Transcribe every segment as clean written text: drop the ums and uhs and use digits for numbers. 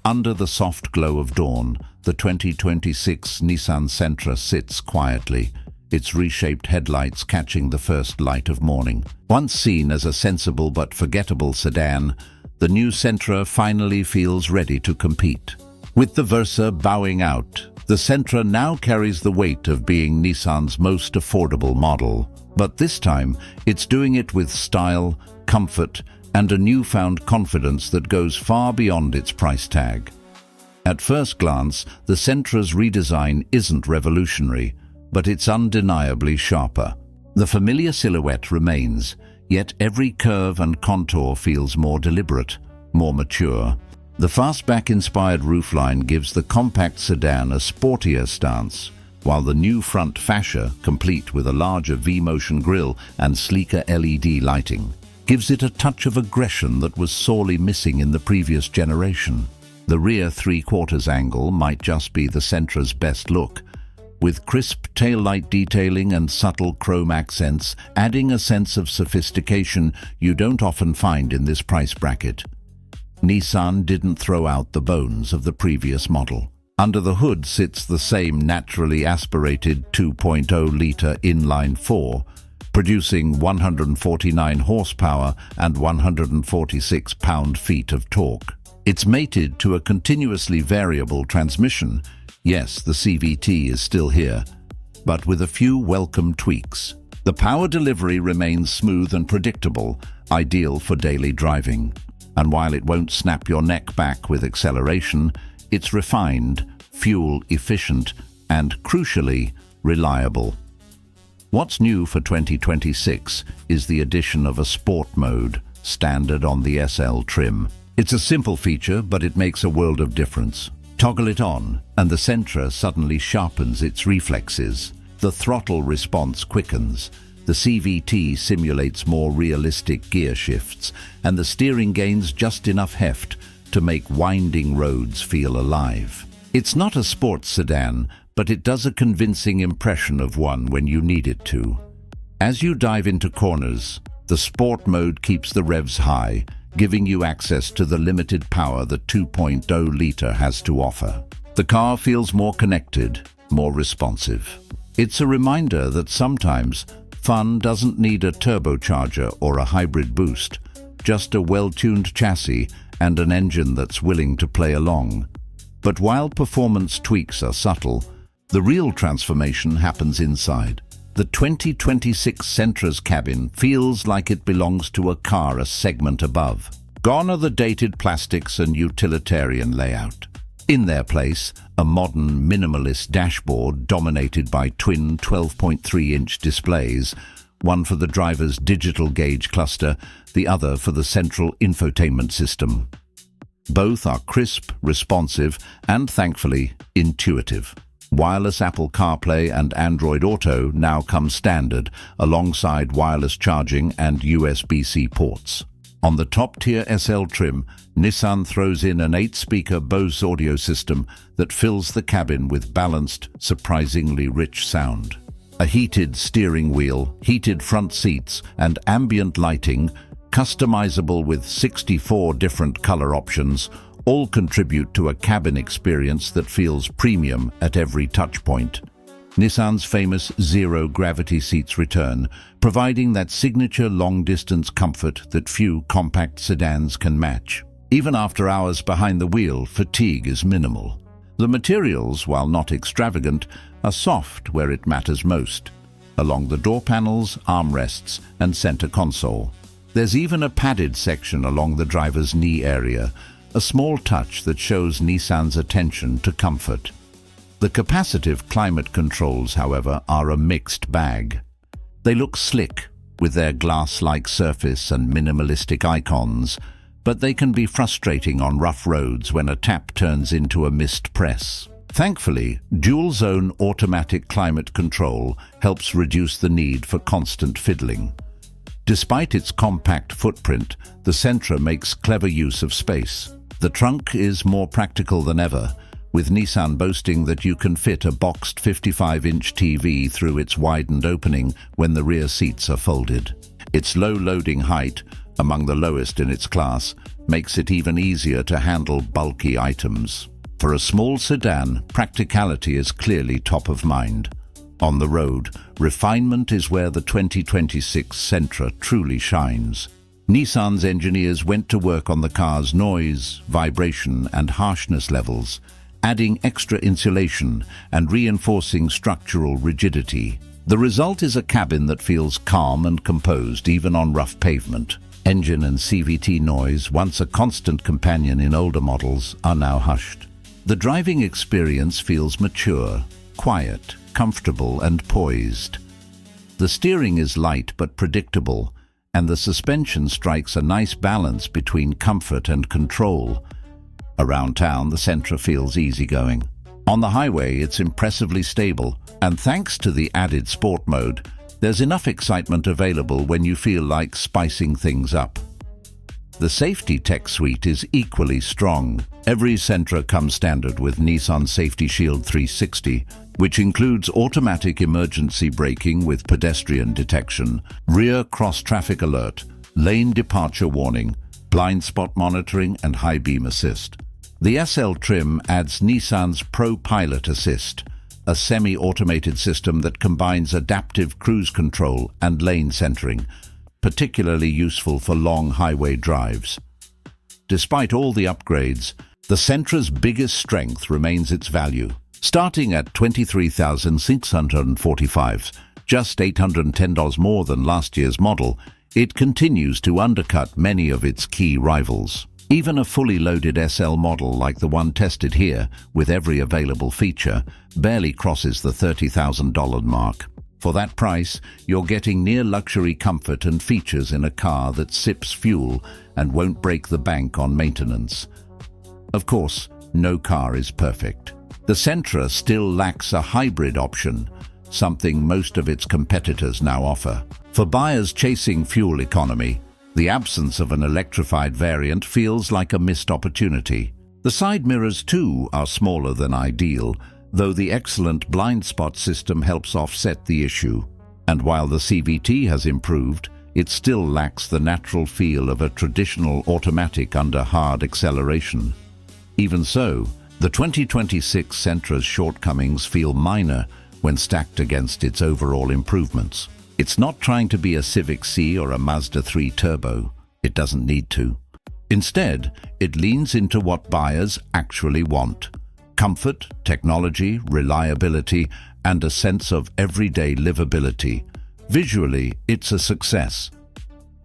Under the soft glow of dawn, the 2026 Nissan Sentra sits quietly, its reshaped headlights catching the first light of morning. Once seen as a sensible but forgettable sedan, the new Sentra finally feels ready to compete. With the Versa bowing out, the Sentra now carries the weight of being Nissan's most affordable model. But this time, it's doing it with style, comfort, and a newfound confidence that goes far beyond its price tag. At first glance, the Sentra's redesign isn't revolutionary, but it's undeniably sharper. The familiar silhouette remains, yet every curve and contour feels more deliberate, more mature. The fastback-inspired roofline gives the compact sedan a sportier stance, while the new front fascia, complete with a larger V-motion grille and sleeker LED lighting, gives it a touch of aggression that was sorely missing in the previous generation. The rear three-quarters angle might just be the Sentra's best look, with crisp taillight detailing and subtle chrome accents adding a sense of sophistication you don't often find in this price bracket. Nissan didn't throw out the bones of the previous model. Under the hood sits the same naturally aspirated 2.0-litre inline-4, producing 149 horsepower and 146 pound-feet of torque. It's mated to a continuously variable transmission. Yes, the CVT is still here, but with a few welcome tweaks. The power delivery remains smooth and predictable, ideal for daily driving. And while it won't snap your neck back with acceleration, it's refined, fuel-efficient, and, crucially, reliable. What's new for 2026 is the addition of a sport mode, standard on the SL trim. It's a simple feature, but it makes a world of difference. Toggle it on, and the Sentra suddenly sharpens its reflexes. The throttle response quickens. The CVT simulates more realistic gear shifts, and the steering gains just enough heft to make winding roads feel alive. It's not a sports sedan, but it does a convincing impression of one when you need it to. As you dive into corners, the sport mode keeps the revs high, giving you access to the limited power the 2.0-litre has to offer. The car feels more connected, more responsive. It's a reminder that sometimes fun doesn't need a turbocharger or a hybrid boost, just a well-tuned chassis and an engine that's willing to play along. But while performance tweaks are subtle, the real transformation happens inside. The 2026 Sentra's cabin feels like it belongs to a car a segment above. Gone are the dated plastics and utilitarian layout. In their place, a modern, minimalist dashboard dominated by twin 12.3-inch displays, one for the driver's digital gauge cluster, the other for the central infotainment system. Both are crisp, responsive, and, thankfully, intuitive. Wireless Apple CarPlay and Android Auto now come standard, alongside wireless charging and USB-C ports. On the top-tier SL trim, Nissan throws in an 8-speaker Bose audio system that fills the cabin with balanced, surprisingly rich sound. A heated steering wheel, heated front seats, and ambient lighting, customizable with 64 different color options, all contribute to a cabin experience that feels premium at every touchpoint. Nissan's famous zero-gravity seats return, providing that signature long-distance comfort that few compact sedans can match. Even after hours behind the wheel, fatigue is minimal. The materials, while not extravagant, are soft where it matters most, along the door panels, armrests, and center console. There's even a padded section along the driver's knee area, a small touch that shows Nissan's attention to comfort. The capacitive climate controls, however, are a mixed bag. They look slick, with their glass-like surface and minimalistic icons, but they can be frustrating on rough roads when a tap turns into a missed press. Thankfully, dual-zone automatic climate control helps reduce the need for constant fiddling. Despite its compact footprint, the Sentra makes clever use of space. The trunk is more practical than ever, with Nissan boasting that you can fit a boxed 55-inch TV through its widened opening when the rear seats are folded. Its low loading height, among the lowest in its class, makes it even easier to handle bulky items. For a small sedan, practicality is clearly top of mind. On the road, refinement is where the 2026 Sentra truly shines. Nissan's engineers went to work on the car's noise, vibration, and harshness levels, adding extra insulation and reinforcing structural rigidity. The result is a cabin that feels calm and composed even on rough pavement. Engine and CVT noise, once a constant companion in older models, are now hushed. The driving experience feels mature, quiet, comfortable, and poised. The steering is light but predictable, and the suspension strikes a nice balance between comfort and control. Around town, the Sentra feels easygoing. On the highway, it's impressively stable, and thanks to the added sport mode, there's enough excitement available when you feel like spicing things up. The safety tech suite is equally strong. Every Sentra comes standard with Nissan Safety Shield 360, which includes automatic emergency braking with pedestrian detection, rear cross-traffic alert, lane departure warning, blind spot monitoring, and high beam assist. The SL trim adds Nissan's ProPILOT Assist, a semi-automated system that combines adaptive cruise control and lane centering, particularly useful for long highway drives. Despite all the upgrades, the Sentra's biggest strength remains its value. Starting at $23,645, just $810 more than last year's model, it continues to undercut many of its key rivals. Even a fully loaded SL model like the one tested here, with every available feature, barely crosses the $30,000 mark. For that price, you're getting near luxury comfort and features in a car that sips fuel and won't break the bank on maintenance. Of course, no car is perfect. The Sentra still lacks a hybrid option, something most of its competitors now offer. For buyers chasing fuel economy, the absence of an electrified variant feels like a missed opportunity. The side mirrors too are smaller than ideal, though the excellent blind spot system helps offset the issue. And while the CVT has improved, it still lacks the natural feel of a traditional automatic under hard acceleration. Even so, the 2026 Sentra's shortcomings feel minor when stacked against its overall improvements. It's not trying to be a Civic C or a Mazda 3 Turbo. It doesn't need to. Instead, it leans into what buyers actually want: comfort, technology, reliability, and a sense of everyday livability. Visually, it's a success.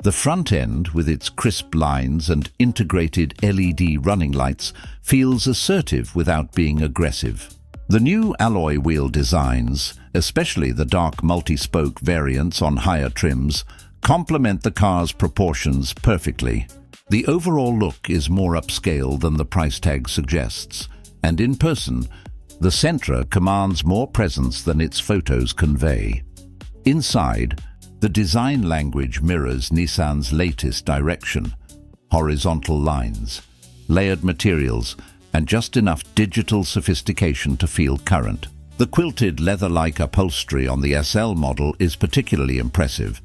The front end, with its crisp lines and integrated LED running lights, feels assertive without being aggressive. The new alloy wheel designs, especially the dark multi-spoke variants on higher trims, complement the car's proportions perfectly. The overall look is more upscale than the price tag suggests, and in person, the Sentra commands more presence than its photos convey. Inside, the design language mirrors Nissan's latest direction: horizontal lines, layered materials, and just enough digital sophistication to feel current. The quilted leather-like upholstery on the SL model is particularly impressive,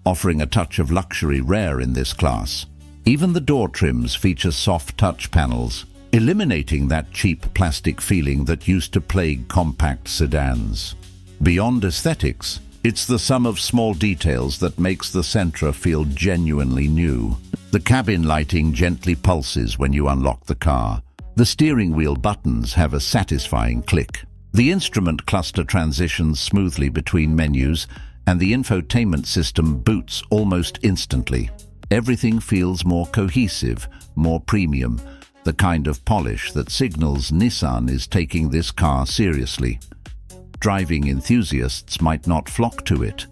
offering a touch of luxury rare in this class. Even the door trims feature soft touch panels, eliminating that cheap plastic feeling that used to plague compact sedans. Beyond aesthetics, it's the sum of small details that makes the Sentra feel genuinely new. The cabin lighting gently pulses when you unlock the car. The steering wheel buttons have a satisfying click. The instrument cluster transitions smoothly between menus, and the infotainment system boots almost instantly. Everything feels more cohesive, more premium, the kind of polish that signals Nissan is taking this car seriously. Driving enthusiasts might not flock to it,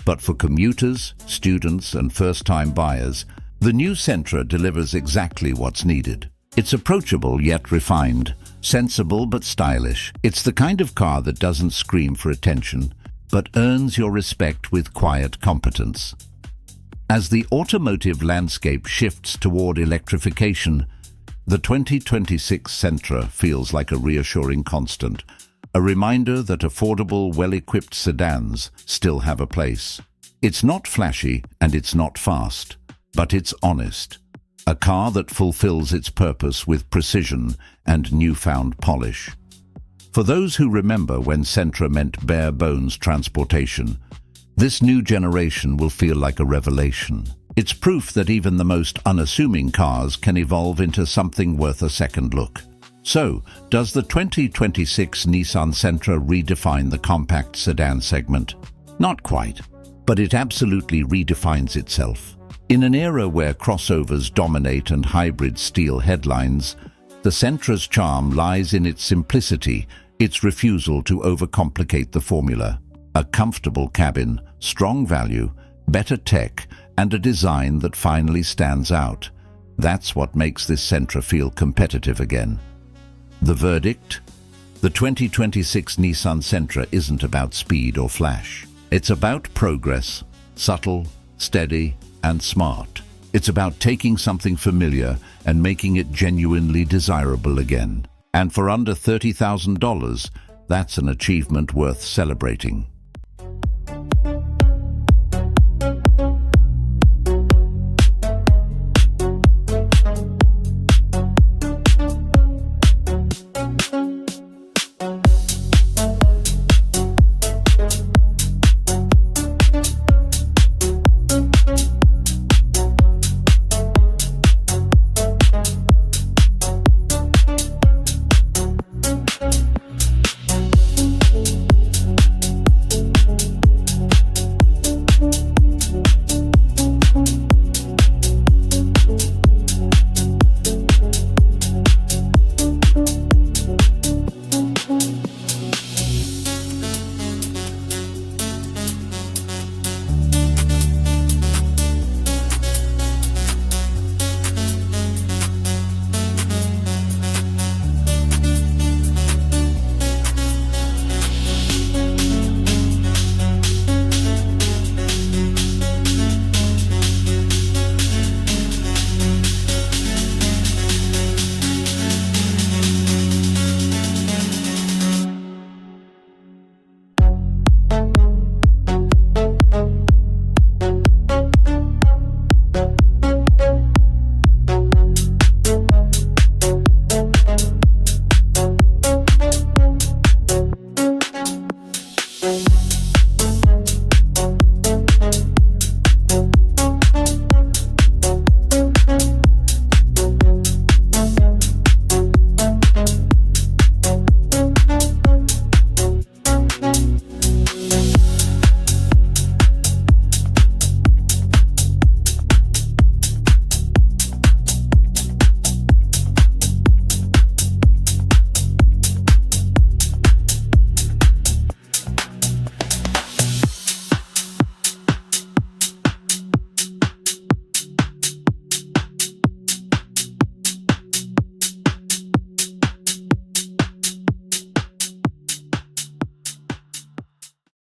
but for commuters, students, and first-time buyers, the new Sentra delivers exactly what's needed. It's approachable yet refined, sensible but stylish. It's the kind of car that doesn't scream for attention, but earns your respect with quiet competence. As the automotive landscape shifts toward electrification, the 2026 Sentra feels like a reassuring constant, a reminder that affordable, well-equipped sedans still have a place. It's not flashy and it's not fast, but it's honest. A car that fulfills its purpose with precision and newfound polish. For those who remember when Sentra meant bare-bones transportation, this new generation will feel like a revelation. It's proof that even the most unassuming cars can evolve into something worth a second look. So, does the 2026 Nissan Sentra redefine the compact sedan segment? Not quite, but it absolutely redefines itself. In an era where crossovers dominate and hybrids steal headlines, the Sentra's charm lies in its simplicity, its refusal to overcomplicate the formula. A comfortable cabin, strong value, better tech, and a design that finally stands out. That's what makes this Sentra feel competitive again. The verdict? The 2026 Nissan Sentra isn't about speed or flash. It's about progress, subtle, steady, and smart. It's about taking something familiar and making it genuinely desirable again. And for under $30,000, that's an achievement worth celebrating.